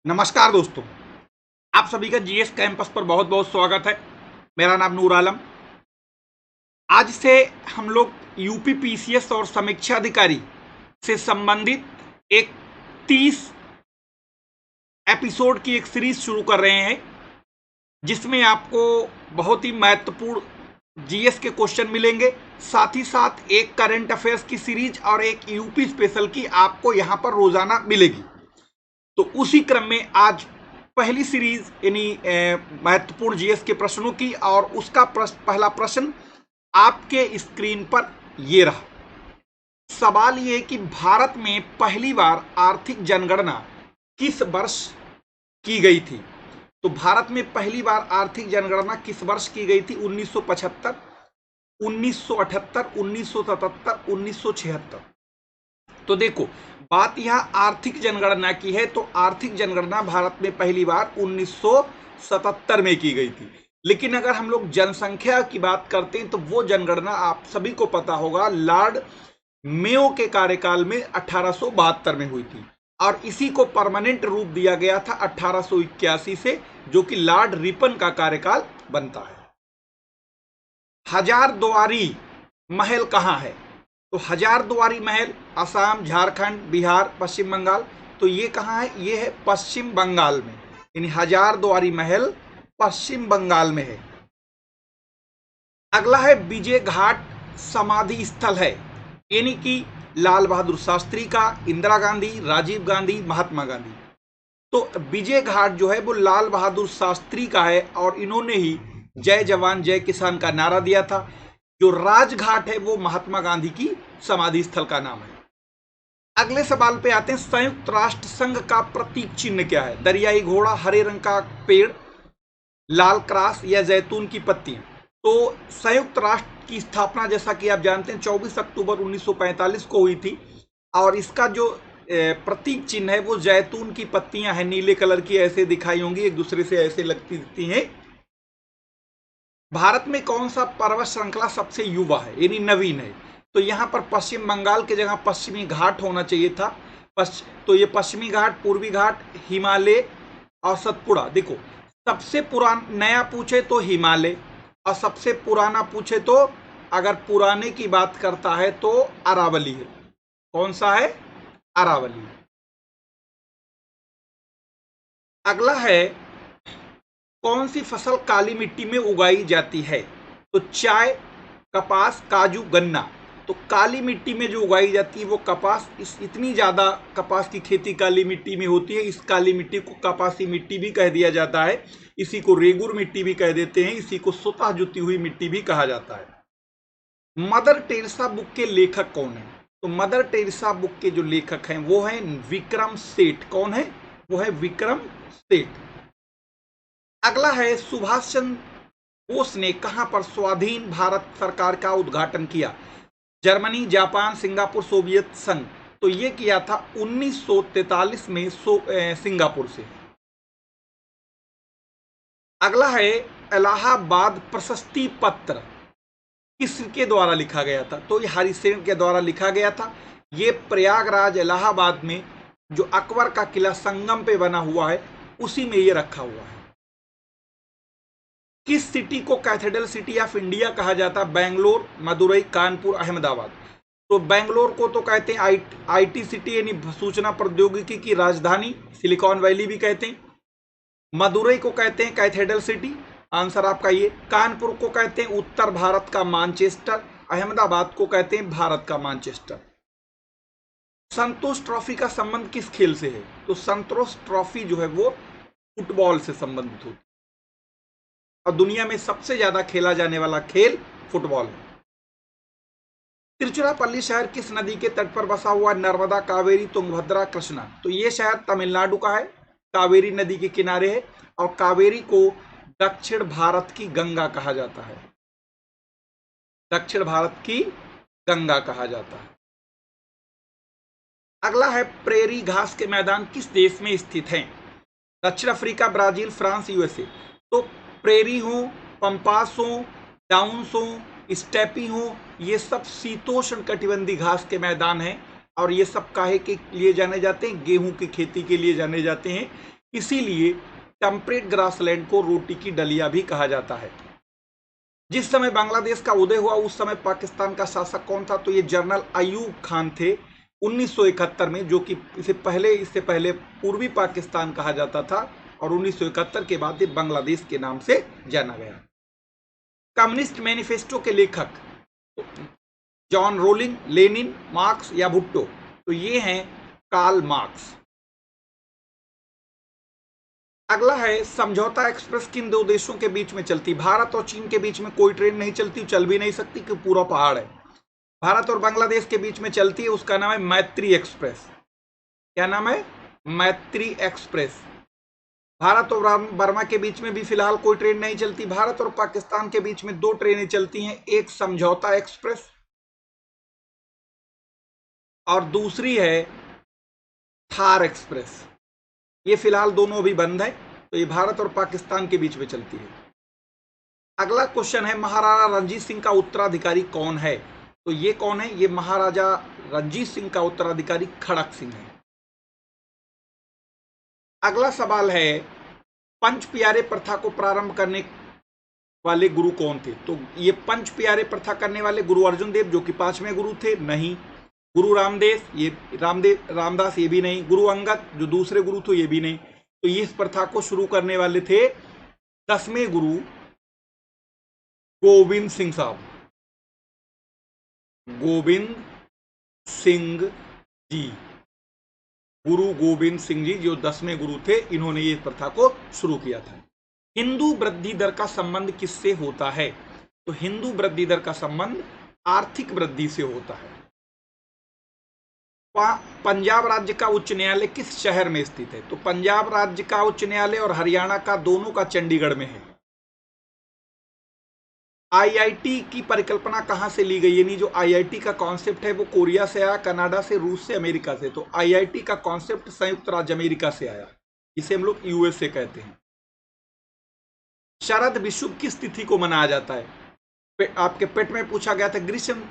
नमस्कार दोस्तों, आप सभी का जीएस कैंपस पर बहुत बहुत स्वागत है। मेरा नाम नूर आलम। आज से हम लोग यूपी पीसीएस और समीक्षा अधिकारी से संबंधित एक 30 एपिसोड की एक सीरीज शुरू कर रहे हैं, जिसमें आपको बहुत ही महत्वपूर्ण जीएस के क्वेश्चन मिलेंगे। साथ ही साथ एक करंट अफेयर्स की सीरीज और एक यूपी स्पेशल की आपको यहाँ पर रोजाना मिलेगी। तो उसी क्रम में आज पहली सीरीज यानी महत्वपूर्ण जीएस के प्रश्नों की, और उसका पहला प्रश्न आपके स्क्रीन पर ये रहा। सवाल ये है कि भारत में पहली बार आर्थिक जनगणना किस वर्ष की गई थी? तो भारत में पहली बार आर्थिक जनगणना किस वर्ष की गई थी? 1975, 1978, 1977, 1976। तो देखो, बात यहाँ आर्थिक जनगणना की है, तो आर्थिक जनगणना भारत में पहली बार 1977 में की गई थी। लेकिन अगर हम लोग जनसंख्या की बात करते हैं तो वो जनगणना आप सभी को पता होगा लॉर्ड मेयो के कार्यकाल में 1872 में हुई थी, और इसी को परमानेंट रूप दिया गया था 1881 से, जो कि लॉर्ड रिपन का कार्यकाल बनता है। हजारदुआरी महल कहाँ है? तो हजारदुआरी महल असम, झारखंड, बिहार, पश्चिम बंगाल। तो ये कहाँ है? ये है पश्चिम बंगाल में, यानी हजारदुआरी महल पश्चिम बंगाल में है। अगला है विजय घाट समाधि स्थल है, यानी कि लाल बहादुर शास्त्री का, इंदिरा गांधी, राजीव गांधी, महात्मा गांधी। तो विजय घाट जो है वो लाल बहादुर शास्त्री का है, और इन्होंने ही जय जवान जय किसान का नारा दिया था। जो राजघाट है वो महात्मा गांधी की समाधि स्थल का नाम है। अगले सवाल पे आते हैं, संयुक्त राष्ट्र संघ का प्रतीक चिन्ह क्या है? दरियाई घोड़ा, हरे रंग का पेड़, लाल क्रॉस या जैतून की पत्तियां। तो संयुक्त राष्ट्र की स्थापना जैसा कि आप जानते हैं 24 अक्टूबर 1945 को हुई थी, और इसका जो प्रतीक चिन्ह है वो जैतून की पत्तियां हैं, नीले कलर की, ऐसे दिखाई होंगी, एक दूसरे से ऐसे लगती दिखती हैं। भारत में कौन सा पर्वत श्रृंखला सबसे युवा है, यानी नवीन है? तो यहाँ पर पश्चिम बंगाल की जगह पश्चिमी घाट होना चाहिए था। तो ये पश्चिमी घाट, पूर्वी घाट, हिमालय और सतपुड़ा। देखो, सबसे पुराना नया पूछे तो हिमालय, और सबसे पुराना पूछे तो, अगर पुराने की बात करता है तो अरावली है। कौन सा है? अरावली। अगला है, कौन सी फसल काली मिट्टी में उगाई जाती है? तो चाय, कपास, काजू, गन्ना। तो काली मिट्टी में जो उगाई जाती है वो कपास, इतनी ज्यादा कपास की खेती काली मिट्टी में होती है, इस काली मिट्टी को कपासी मिट्टी भी कह दिया जाता है। इसी को रेगुर मिट्टी भी कह देते हैं, इसी को स्वतः जुती हुई मिट्टी भी कहा जाता है। मदर टेरेसा बुक के लेखक कौन है? तो मदर टेरेसा बुक के जो लेखक हैं वो हैं विक्रम सेठ। कौन है? वो है विक्रम सेठ। अगला है, सुभाष चंद्र बोस ने कहां पर स्वाधीन भारत सरकार का उद्घाटन किया? जर्मनी, जापान, सिंगापुर, सोवियत संघ। तो ये किया था 1943 में सिंगापुर से। अगला है, इलाहाबाद प्रशस्ति पत्र किसके द्वारा लिखा गया था? तो ये हरि सिंह के द्वारा लिखा गया था। ये प्रयागराज इलाहाबाद में जो अकबर का किला संगम पे बना हुआ है, उसी में ये रखा हुआ है। किस सिटी को कैथेड्रल सिटी ऑफ इंडिया कहा जाता है? बेंगलोर, मदुरई, कानपुर, अहमदाबाद। तो बेंगलोर को तो कहते हैं आईटी सिटी, यानी सूचना प्रौद्योगिकी की राजधानी, सिलिकॉन वैली भी कहते हैं। मदुरई को कहते हैं कैथेड्रल सिटी, आंसर आपका ये। कानपुर को कहते हैं उत्तर भारत का मानचेस्टर, अहमदाबाद को कहते हैं भारत का मानचेस्टर। संतोष ट्रॉफी का संबंध किस खेल से है? तो संतोष ट्रॉफी जो है वो फुटबॉल से संबंधित होती है, और दुनिया में सबसे ज्यादा खेला जाने वाला खेल फुटबॉल है। तिरुचिरापल्ली शहर किस नदी के तट पर बसा हुआ? नर्मदा, कावेरी, तुंगभद्रा, कृष्णा। तो ये शहर तमिलनाडु का है, कावेरी नदी के किनारे है, और कावेरी को दक्षिण भारत की गंगा कहा जाता है। दक्षिण भारत की गंगा कहा जाता है। अगला है, प्रेरी घास के मैदान किस देश में स्थित हैं? दक्षिण अफ्रीका, ब्राजील, फ्रांस, यूएसए। तो प्रेरी हो, पंपास हो, डाउन्स हो, स्टेपी हो, ये सब शीतोष्ण कटिबंधीय घास के मैदान हैं, और ये सब काहे के लिए जाने जाते हैं? गेहूं की खेती के लिए जाने जाते हैं। इसीलिए टेम्परेट ग्रासलैंड को रोटी की डलिया भी कहा जाता है। जिस समय बांग्लादेश का उदय हुआ उस समय पाकिस्तान का शासक कौन था? तो ये जनरल अयूब खान थे 1971 में, जो कि इससे पहले पूर्वी पाकिस्तान कहा जाता था और 1971 के बाद ये बांग्लादेश के नाम से जाना गया। कम्युनिस्ट मैनिफेस्टो के लेखक जॉन रोलिंग, लेनिन, मार्क्स या भुट्टो? तो ये हैं कार्ल मार्क्स। अगला है समझौता एक्सप्रेस किन दो देशों के बीच में चलती? भारत और चीन के बीच में कोई ट्रेन नहीं चलती, चल भी नहीं सकती क्योंकि पूरा पहाड़ है। भारत और बांग्लादेश के बीच में चलती है, उसका नाम है मैत्री एक्सप्रेस। क्या नाम है? मैत्री एक्सप्रेस। भारत और बर्मा के बीच में भी फिलहाल कोई ट्रेन नहीं चलती। भारत और पाकिस्तान के बीच में दो ट्रेनें चलती हैं, एक समझौता एक्सप्रेस और दूसरी है थार एक्सप्रेस। ये फिलहाल दोनों अभी बंद है, तो ये भारत और पाकिस्तान के बीच में चलती है। अगला क्वेश्चन है महाराजा रणजीत सिंह का उत्तराधिकारी कौन है? तो ये कौन है? ये महाराजा रणजीत सिंह का उत्तराधिकारी खड़क सिंह है। अगला सवाल है पंच प्यारे प्रथा को प्रारंभ करने वाले गुरु कौन थे? तो ये पंच प्यारे प्रथा करने वाले गुरु अर्जुन देव, जो कि 5वें गुरु थे, नहीं। गुरु रामदास, ये भी नहीं। गुरु अंगद, जो दूसरे गुरु थे, ये भी नहीं। तो ये इस प्रथा को शुरू करने वाले थे 10वें गुरु गोविंद सिंह साहब, गोविंद सिंह जी, गुरु गोविंद सिंह जी जो 10वें गुरु थे, इन्होंने ये प्रथा को शुरू किया था। हिंदू वृद्धि दर का संबंध किससे होता है? तो हिंदू वृद्धि दर का संबंध आर्थिक वृद्धि से होता है। पंजाब राज्य का उच्च न्यायालय किस शहर में स्थित है? तो पंजाब राज्य का उच्च न्यायालय और हरियाणा का दोनों का चंडीगढ़ में है। आईआईटी की परिकल्पना कहां से ली गई? यानी जो आईआईटी का कॉन्सेप्ट है वो कोरिया से आया, कनाडा से, रूस से, अमेरिका से। तो आईआईटी का कॉन्सेप्ट संयुक्त राज्य अमेरिका से आया, इसे हम लोग यूएसए कहते हैं। शरद विषुव किस तिथि को मनाया जाता है? आपके पेट में पूछा गया था ग्रीष्म।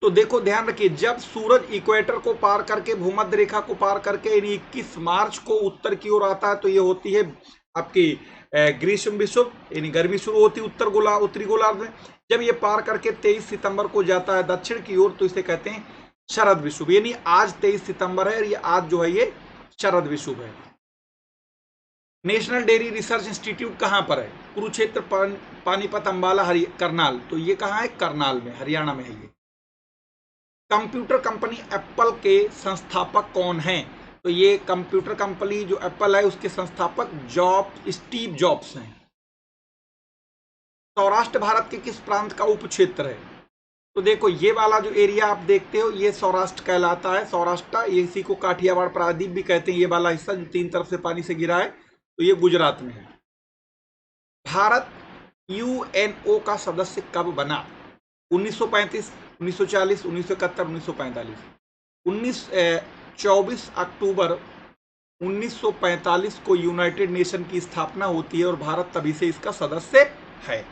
तो देखो ध्यान रखिए, जब सूरज इक्वेटर को पार करके भूमध्य रेखा को पार करके यानी 21 मार्च को उत्तर की ओर आता है, तो ये होती है आपकी ग्रीष्म विषुव, यानी गर्मी शुरू होती है उत्तरी गोलार्ध में। जब ये पार करके 23 सितंबर को जाता है दक्षिण की ओर, तो इसे कहते हैं शरद विषुव। यानी आज 23 सितंबर है और ये आज जो है ये शरद विषुव है। नेशनल डेयरी रिसर्च इंस्टीट्यूट कहां पर है? कुरुक्षेत्र, पानीपत, अंबाला, करनाल। तो ये कहां है? करनाल में, हरियाणा में है ये। कंप्यूटर कंपनी एप्पल के संस्थापक कौन हैं? तो ये कंप्यूटर कंपनी जो एप्पल है उसके संस्थापक स्टीव जॉब्स हैं। सौराष्ट्र भारत के किस प्रांत का उपक्षेत्र है? तो देखो ये वाला जो एरिया आप देखते हो ये सौराष्ट्र कहलाता है। सौराष्ट्र, ये इसी को काठियावाड़ प्रायद्वीप भी कहते हैं। ये वाला हिस्सा जो 3 तरफ से पानी से घिरा है, तो ये गुजरात में है। भारत यूएनओ का सदस्य कब बना? 1935, 1940, 1971, 1945। 24 अक्टूबर 1945 को यूनाइटेड नेशन की स्थापना होती है और भारत तभी से इसका सदस्य है।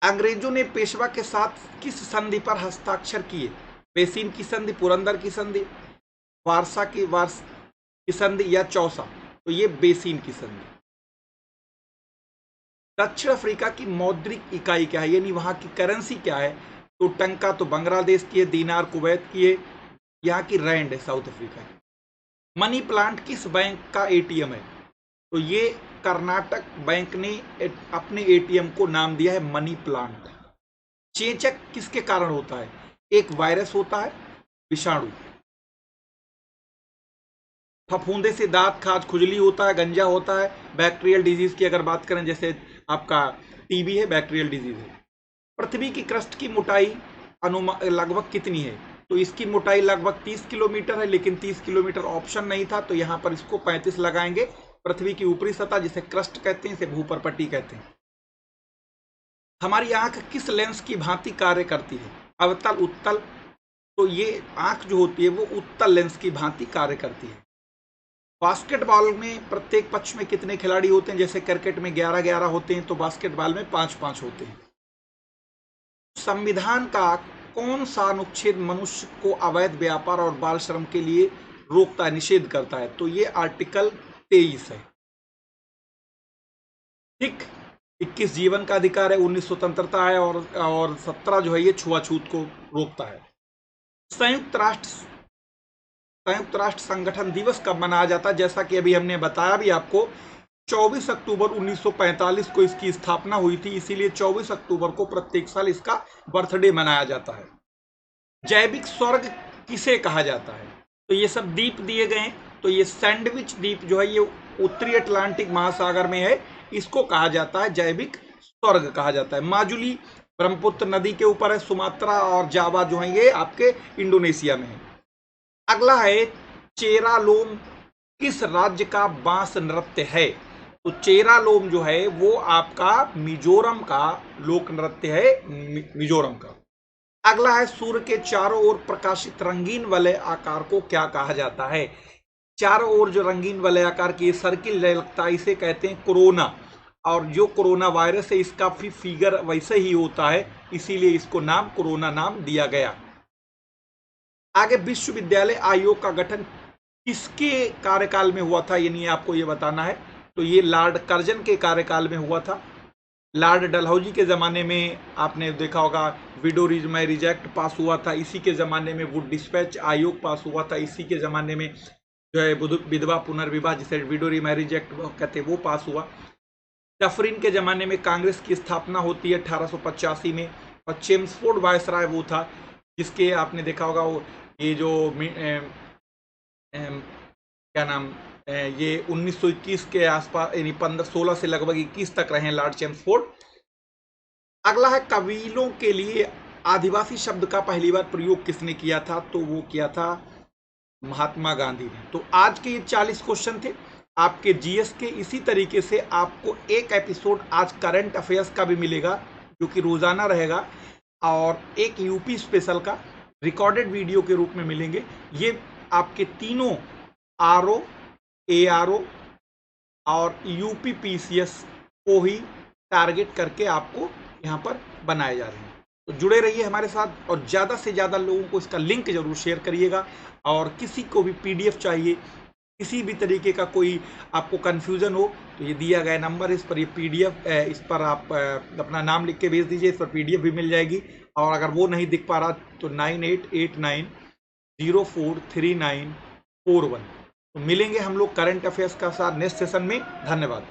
अंग्रेजों ने पेशवा के साथ किस संधि पर हस्ताक्षर किए? बेसिन की संधि, पुरंदर की संधि, वारसा की संधि या चौसा? तो ये बेसिन की संधि। दक्षिण अफ्रीका की मौद्रिक इकाई क्या है, यानी वहां की करेंसी क्या है? तो टंका तो बांग्लादेश की है, दीनार कुवैत की है, यहाँ की रैंड है साउथ अफ्रीका की। मनी प्लांट किस बैंक का एटीएम है? तो ये कर्नाटक बैंक ने अपने एटीएम को नाम दिया है मनी प्लांट। चेचक किसके कारण होता है? एक वायरस होता है, विषाणु। फफूंदे से दांत, खाज, खुजली होता है, गंजा होता है। बैक्टीरियल डिजीज की अगर बात करें, जैसे आपका टीबी है, बैक्टीरियल डिजीज है। पृथ्वी की क्रस्ट की मोटाई लगभग कितनी है? तो इसकी मोटाई लगभग 30 किलोमीटर है, लेकिन 30 किलोमीटर ऑप्शन नहीं था, तो यहां पर इसको 35 लगाएंगे। पृथ्वी की ऊपरी सतह जिसे क्रस्ट कहते हैं, इसे भूपरपट्टी कहते हैं। हमारी आंख किस लेंस की भांति कार्य करती है? अवतल, उत्तल। तो ये आंख जो होती है वो उत्तल लेंस की भांति कार्य करती है। बास्केटबॉल में प्रत्येक पक्ष में कितने खिलाड़ी होते हैं? जैसे क्रिकेट में 11-11 होते हैं, तो बास्केटबॉल में 5-5 होते हैं। संविधान का कौन सा अनुच्छेद मनुष्य को अवैध व्यापार और बाल श्रम के लिए रोकता है, निषेध करता है? तो ये आर्टिकल 23 है। ठीक, 21 जीवन का अधिकार है, 19 स्वतंत्रता है और 17 जो है ये छुआछूत को रोकता है। संयुक्त राष्ट्र संगठन दिवस कब मनाया जाता है? जैसा कि अभी हमने बताया भी आपको, 24 अक्टूबर 1945 को इसकी स्थापना हुई थी, इसीलिए 24 अक्टूबर को प्रत्येक साल इसका बर्थडे मनाया जाता है। जैविक स्वर्ग किसे कहा जाता है? तो ये सब द्वीप दिए गए हैं, तो ये सैंडविच द्वीप जो है ये उत्तरी अटलांटिक महासागर में है, इसको कहा जाता है जैविक स्वर्ग कहा जाता है। माजुली ब्रह्मपुत्र नदी के ऊपर है, सुमात्रा और जावा जो है ये आपके इंडोनेशिया में है। अगला है चेरालोम किस राज्य का बांस नृत्य है? तो चेरालोम जो है वो आपका मिजोरम का लोक नृत्य है, मिजोरम का। अगला है सूर्य के चारों ओर प्रकाशित रंगीन वलय आकार को क्या कहा जाता है? चारों ओर जो रंगीन वलय आकार की सर्किल लगता है इसे कहते हैं कोरोना, और जो कोरोना वायरस है इसका फिगर वैसे ही होता है, इसीलिए इसको नाम कोरोना नाम दिया गया। आगे विश्वविद्यालय आयोग का गठन किसके कार्यकाल में हुआ था, यानी आपको ये बताना है। तो ये लॉर्ड कर्जन के कार्यकाल में हुआ था। लॉर्ड डलहौजी के ज़माने में आपने देखा होगा विडो मैरिज एक्ट पास हुआ था, इसी के ज़माने में वुड डिस्पैच आयोग पास हुआ था, इसी के ज़माने में जो है विधवा पुनर्विवाह जिसे विडो मैरिज एक्ट कहते हैं वो पास हुआ। डफरिन के ज़माने में कांग्रेस की स्थापना होती है 1885 में, और चेम्सफोर्ड वायसराय वो था जिसके आपने देखा होगा वो ये जो क्या नाम ये 1921 के आसपास यानी 16 से लगभग 21 तक रहे लॉर्ड चेम्सफोर्ड। अगला है कबीलों के लिए आदिवासी शब्द का पहली बार प्रयोग किसने किया था? तो वो किया था महात्मा गांधी ने। तो आज के ये 40 क्वेश्चन थे आपके जीएस के। इसी तरीके से आपको एक एपिसोड आज करंट अफेयर्स का भी मिलेगा जो कि रोजाना रहेगा, और एक यूपी स्पेशल का रिकॉर्डेड वीडियो के रूप में मिलेंगे। ये आपके तीनों आरओ, एआरओ और यूपी पीसीएस को ही टारगेट करके आपको यहाँ पर बनाए जा रहे हैं। तो जुड़े रहिए हमारे साथ और ज़्यादा से ज़्यादा लोगों को इसका लिंक जरूर शेयर करिएगा। और किसी को भी पीडीएफ चाहिए, किसी भी तरीके का कोई आपको कन्फ्यूज़न हो तो ये दिया गया नंबर, इस पर ये पीडीएफ, इस पर आप अपना नाम लिख के भेज दीजिए, इस पर पीडीएफ भी मिल जाएगी। और अगर वो नहीं दिख पा रहा तो 9889043941। तो मिलेंगे हम लोग करंट अफेयर्स का साथ नेक्स्ट सेशन में। धन्यवाद।